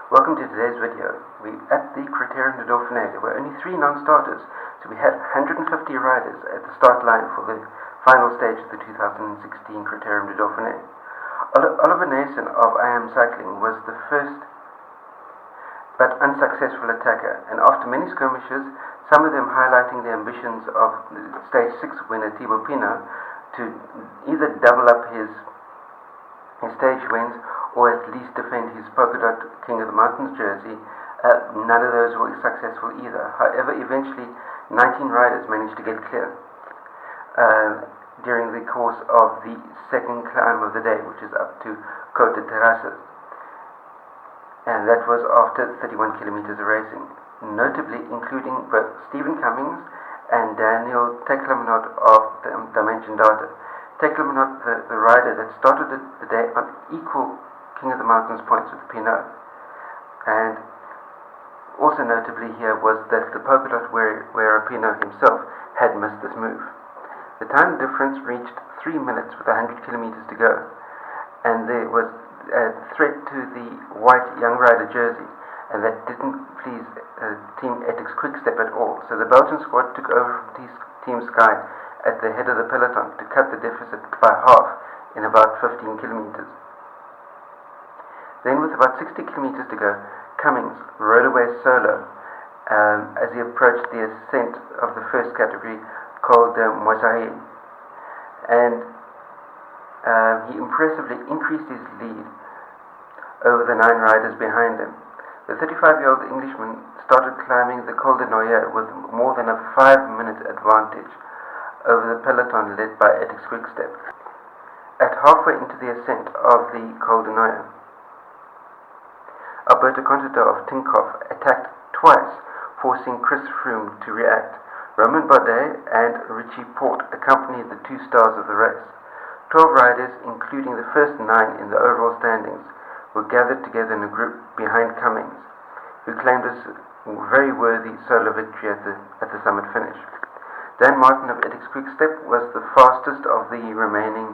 Welcome to today's video. We're at the Criterium du Dauphine. There were only 3 non-starters, so we had 150 riders at the start line for the final stage of the 2016 Criterium du Dauphine. Oliver Nason of IM Cycling was the first but unsuccessful attacker, and after many skirmishes, some of them highlighting the ambitions of Stage 6 winner Thibaut Pinot to either double up his stage wins or at least defend his polka dot King of the Mountains jersey. None of those were successful either. However, eventually 19 riders managed to get clear during the course of the second climb of the day, which is up to Côte de Terrasses, and that was after 31 kilometers of racing, notably including both Stephen Cummings and Daniel Teclamanot of Dimension Data. Teclamanot, the rider that started the day on equal King of the Mountains points with Pinot. And also notably here was that the polka dot wearer Pinot himself had missed this move. The time difference reached 3 minutes with 100 kilometers to go, and there was a threat to the white young rider jersey, and that didn't please Team Etixx Quickstep at all. So the Belgian squad took over from Team Sky at the head of the peloton to cut the deficit by half in about 15 kilometers. Then, with about 60 kilometers to go, Cummings rode away solo as he approached the ascent of the first category called Moissaï, and he impressively increased his lead over the 9 riders behind him. The 35-year-old Englishman started climbing the Col de Noyer with more than a 5-minute advantage over the peloton led by Etixx Quickstep. At halfway into the ascent of the Col de Noyer, Alberto Contador of Tinkoff attacked twice, forcing Chris Froome to react. Romain Bardet and Richie Porte accompanied the 2 stars of the race. 12 riders, including the first 9 in the overall standings, were gathered together in a group behind Cummings, who claimed a very worthy solo victory at the summit finish. Dan Martin of Etixx Quickstep was the fastest of the remaining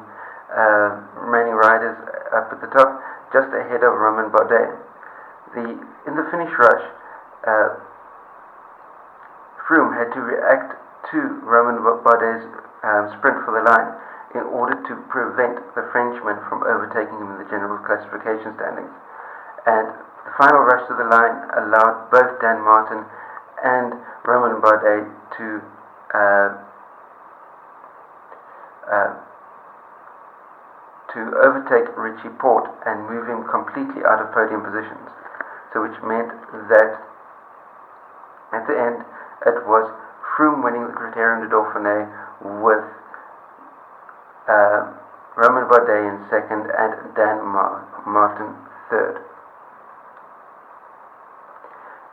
riders up at the top, just ahead of Romain Bardet. In the finish rush, Froome had to react to Romain Bardet's sprint for the line in order to prevent the Frenchman from overtaking him in the general classification standings. And the final rush to the line allowed both Dan Martin and Romain Bardet to overtake Richie Porte and move him completely out of podium positions. So which meant that at the end it was Froome winning the Criterium du Dauphine with Romain Bardet in second and Dan Martin third.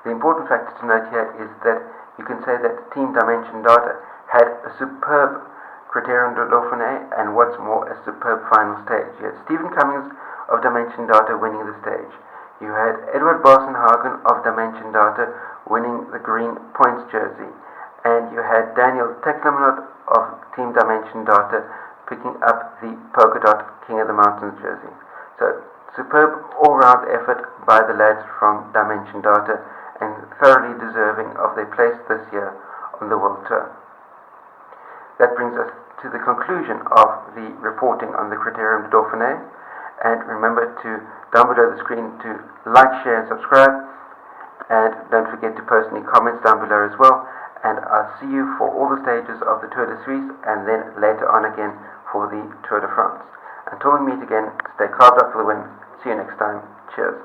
The important factor to note here is that you can say that Team Dimension Data had a superb Criterium du Dauphine and what's more, a superb final stage. You had Stephen Cummings of Dimension Data winning the stage. You had Edward Barsenhagen of Dimension Data winning the green points jersey, and you had Daniel Teclamanot of Team Dimension Data picking up the polka dot King of the Mountains jersey. So, superb all-round effort by the lads from Dimension Data, and thoroughly deserving of their place this year on the World Tour. That brings us to the conclusion of the reporting on the Criterium du Dauphine. And remember to, down below the screen, to like, share and subscribe. And don't forget to post any comments down below as well. And I'll see you for all the stages of the Tour de Suisse, and then later on again for the Tour de France. Until we meet again, stay carved up for the win. See you next time. Cheers.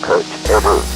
Coach Edu.